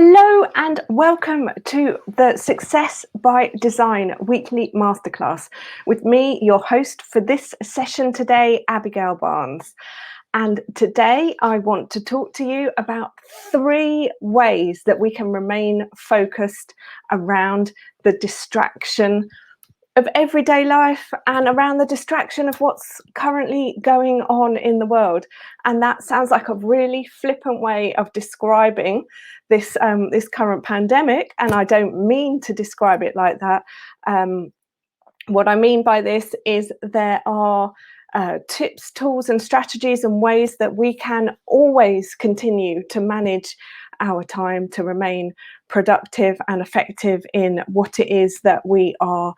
Hello and welcome to the Success by Design weekly masterclass with me, your host for this session today, Abigail Barnes. And today I want to talk to you about 3 ways that we can remain focused around the distraction of everyday life and around the distraction of what's currently going on in the world. And that sounds like a really flippant way of describing this current pandemic, and I don't mean to describe it like that. What I mean by this is there are tips, tools and strategies and ways that we can always continue to manage our time to remain productive and effective in what it is that we are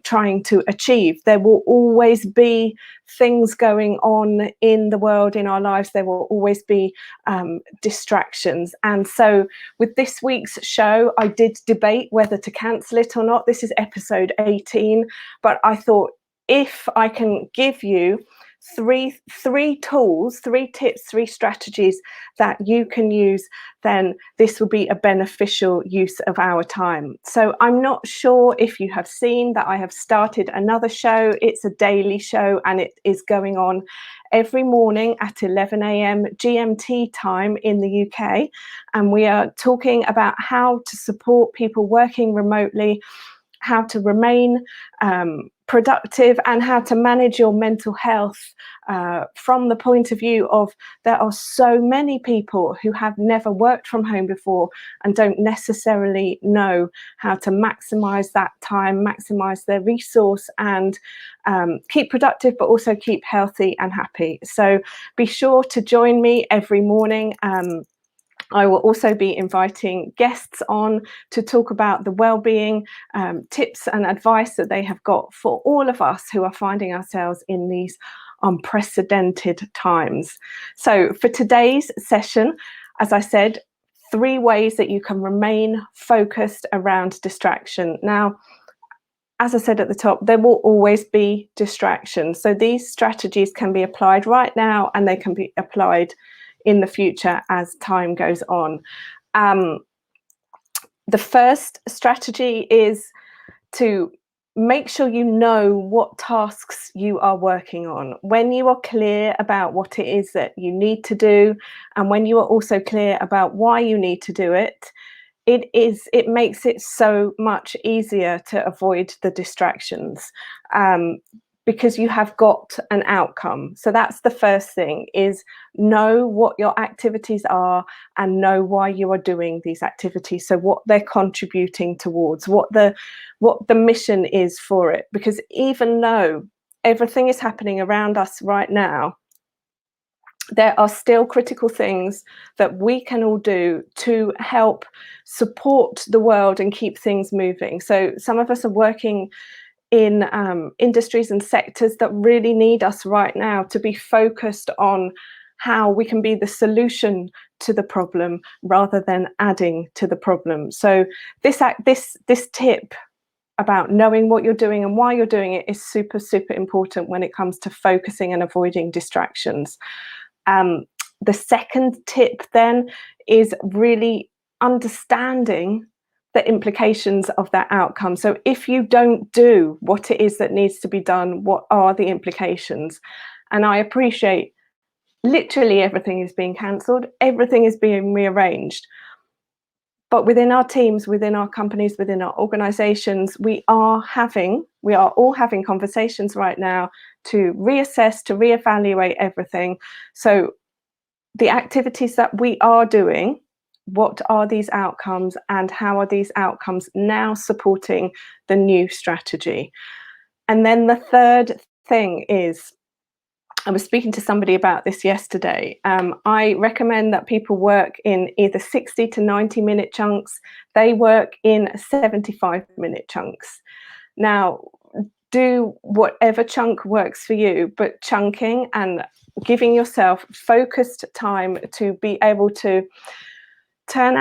trying to achieve. There will always be things going on in the world, in our lives. There will always be distractions. And so with this week's show, I did debate whether to cancel it or not. This is episode 18, but I thought if I can give you three tools, 3 tips, 3 strategies that you can use, then this will be a beneficial use of our time. So I'm not sure if you have seen that I have started another show. It's a daily show and it is going on every morning at 11 a.m. GMT time in the UK. And we are talking about how to support people working remotely, how to remain productive, and how to manage your mental health from the point of view of there are so many people who have never worked from home before and don't necessarily know how to maximize that time, maximize their resource, and keep productive but also keep healthy and happy. So be sure to join me every morning. I will also be inviting guests on to talk about the well-being tips and advice that they have got for all of us who are finding ourselves in these unprecedented times. So for today's session, as I said, 3 ways that you can remain focused around distraction. Now, as I said at the top, there will always be distractions. So these strategies can be applied right now and they can be applied in the future as time goes on. The first strategy is to make sure you know what tasks you are working on. When you are clear about what it is that you need to do, and when you are also clear about why you need to do it, it makes it so much easier to avoid the distractions. Because you have got an outcome. So that's the first thing, is know what your activities are and know why you are doing these activities. So what they're contributing towards, what the mission is for it. Because even though everything is happening around us right now, there are still critical things that we can all do to help support the world and keep things moving. So some of us are working in industries and sectors that really need us right now to be focused on how we can be the solution to the problem rather than adding to the problem. So this tip about knowing what you're doing and why you're doing it is super, super important when it comes to focusing and avoiding distractions. The second tip then is really understanding the implications of that outcome. So if you don't do what it is that needs to be done, what are the implications? And I appreciate literally everything is being cancelled, everything is being rearranged. But within our teams, within our companies, within our organizations, we are all having conversations right now to reassess, to reevaluate everything. So the activities that we are doing, what are these outcomes and how are these outcomes now supporting the new strategy? And then the third thing is, I was speaking to somebody about this yesterday. I recommend that people work in either 60 to 90-minute chunks. They work in 75-minute chunks. Now, do whatever chunk works for you, but chunking and giving yourself focused time to be able to turn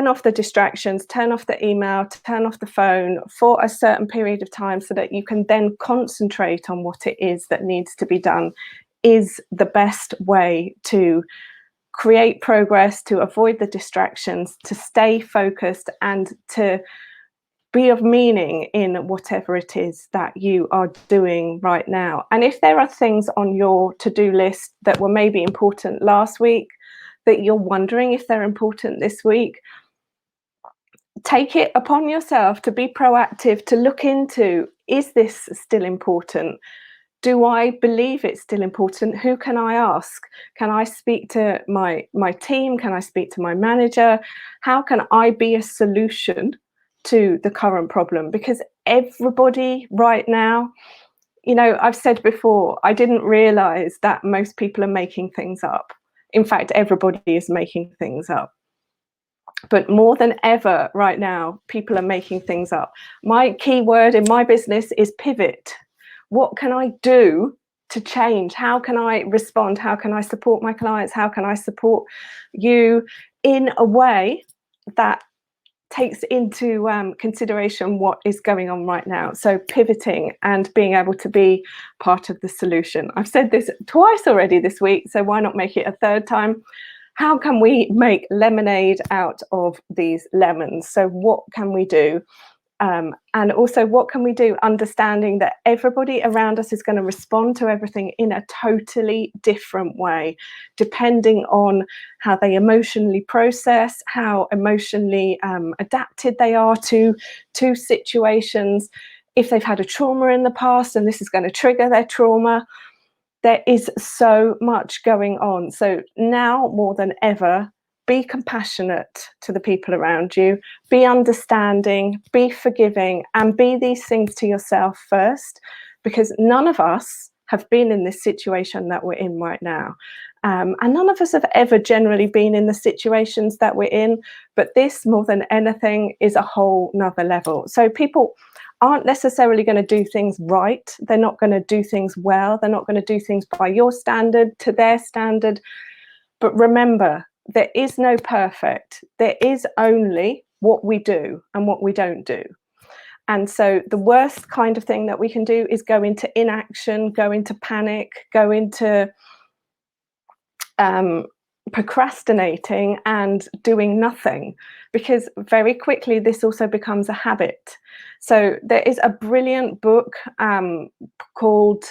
off the distractions, turn off the email, turn off the phone for a certain period of time so that you can then concentrate on what it is that needs to be done, is the best way to create progress, to avoid the distractions, to stay focused, and to be of meaning in whatever it is that you are doing right now. And if there are things on your to-do list that were maybe important last week that you're wondering if they're important this week, take it upon yourself to be proactive, to look into, is this still important? Do I believe it's still important? Who can I ask? Can I speak to my team? Can I speak to my manager? How can I be a solution to the current problem? Because everybody right now, I've said before, I didn't realize that most people are making things up. In fact, everybody is making things up. But more than ever right now, people are making things up. My key word in my business is pivot. What can I do to change? How can I respond? How can I support my clients? How can I support you in a way that takes into consideration what is going on right now? So pivoting and being able to be part of the solution. I've said this twice already this week, so why not make it a third time? How can we make lemonade out of these lemons? So what can we do? And also, what can we do understanding that everybody around us is going to respond to everything in a totally different way, depending on how they emotionally process, how emotionally adapted they are to situations. If they've had a trauma in the past and this is going to trigger their trauma, there is so much going on. So now more than ever, be compassionate to the people around you, be understanding, be forgiving, and be these things to yourself first, because none of us have been in this situation that we're in right now. And none of us have ever generally been in the situations that we're in, but this, more than anything, is a whole nother level. So people aren't necessarily going to do things right. They're not going to do things well. They're not going to do things by your standard, to their standard. But remember, there is no perfect. There is only what we do and what we don't do. And so the worst kind of thing that we can do is go into inaction, go into panic, go into procrastinating and doing nothing, because very quickly this also becomes a habit. So there is a brilliant book called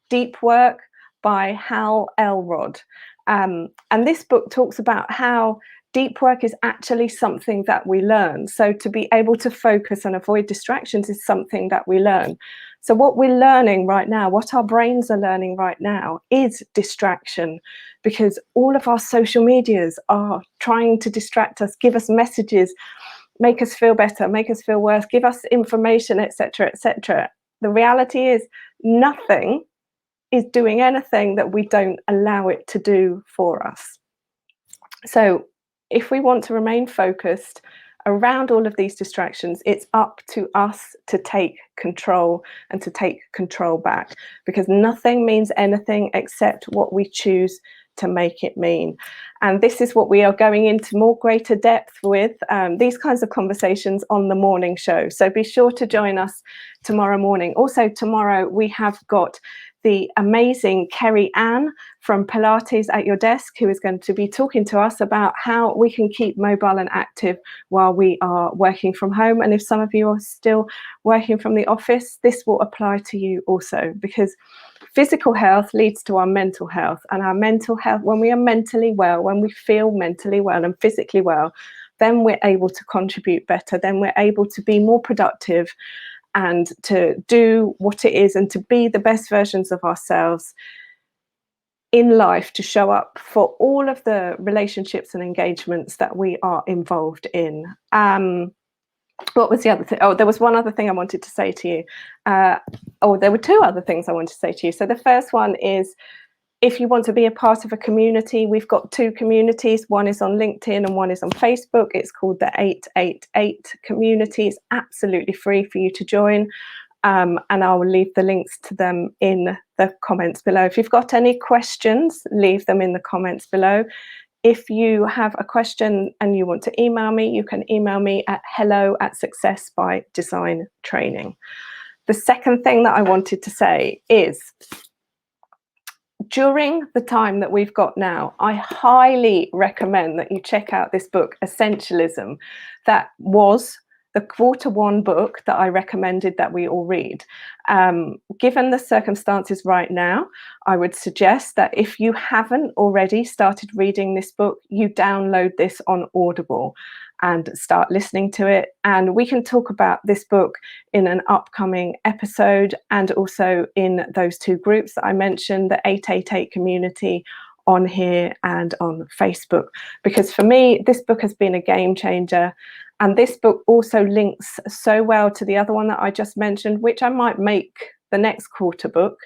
Deep Work by Hal Elrod. And this book talks about how deep work is actually something that we learn. So to be able to focus and avoid distractions is something that we learn. So what we're learning right now, what our brains are learning right now, is distraction, because all of our social medias are trying to distract us, give us messages, make us feel better, make us feel worse, give us information, etc., etc. The reality is nothing is doing anything that we don't allow it to do for us. So if we want to remain focused around all of these distractions, it's up to us to take control and to take control back, because nothing means anything except what we choose to make it mean. And this is what we are going into more greater depth with, these kinds of conversations on the morning show. So be sure to join us tomorrow morning. Also tomorrow we have got the amazing Kerry Ann from Pilates at Your Desk, who is going to be talking to us about how we can keep mobile and active while we are working from home. And if some of you are still working from the office, this will apply to you also, because physical health leads to our mental health, and our mental health, when we are mentally well, when we feel mentally well and physically well, then we're able to contribute better, then we're able to be more productive and to do what it is and to be the best versions of ourselves in life, to show up for all of the relationships and engagements that we are involved in. What was the other thing? Oh, there was one other thing I wanted to say to you. There were two other things I wanted to say to you. So the first one is, if you want to be a part of a community, we've got two communities. One is on LinkedIn and one is on Facebook. It's called the 888 community. It's absolutely free for you to join. And I will leave the links to them in the comments below. If you've got any questions, leave them in the comments below. If you have a question and you want to email me, you can email me at hello@successbydesigntraining. The second thing that I wanted to say is, during the time that we've got now, I highly recommend that you check out this book, Essentialism. That was the Q1 book that I recommended that we all read. Given the circumstances right now, I would suggest that if you haven't already started reading this book, you download this on Audible and start listening to it. And we can talk about this book in an upcoming episode, and also in those two groups that I mentioned, the 888 community on here and on Facebook. Because for me, this book has been a game changer. And this book also links so well to the other one that I just mentioned, which I might make the next quarter book,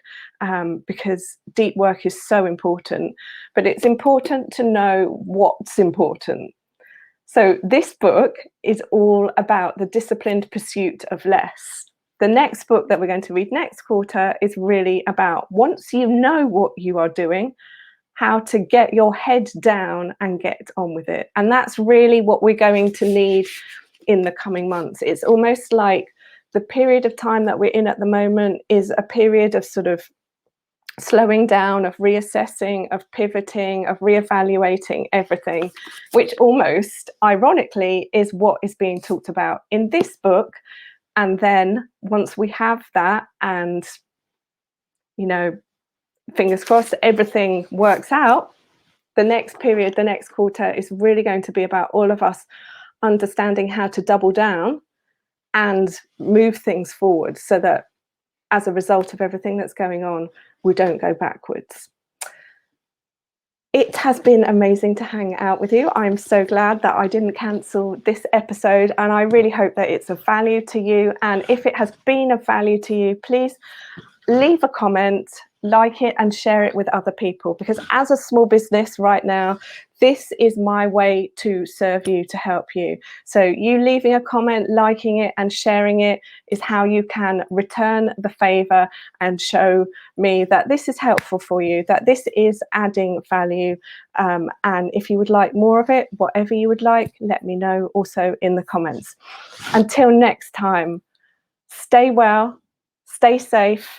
because deep work is so important. But it's important to know what's important. So this book is all about the disciplined pursuit of less. The next book that we're going to read next quarter is really about, once you know what you are doing, how to get your head down and get on with it. And that's really what we're going to need in the coming months. It's almost like the period of time that we're in at the moment is a period of sort of slowing down, of reassessing, of pivoting, of reevaluating everything, which almost ironically is what is being talked about in this book. And then once we have that, and fingers crossed everything works out, the next period, the next quarter, is really going to be about all of us understanding how to double down and move things forward, so that as a result of everything that's going on, we don't go backwards. It has been amazing to hang out with you. I'm so glad that I didn't cancel this episode, and I really hope that it's of value to you. And if it has been of value to you, please leave a comment, like it, and share it with other people, because as a small business right now, this is my way to serve you, to help you. So you leaving a comment, liking it, and sharing it is how you can return the favor and show me that this is helpful for you, that this is adding value. And if you would like more of it, whatever you would like, let me know also in the comments. Until next time, stay well, stay safe,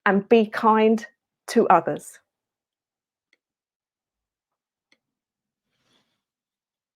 and be kind to others.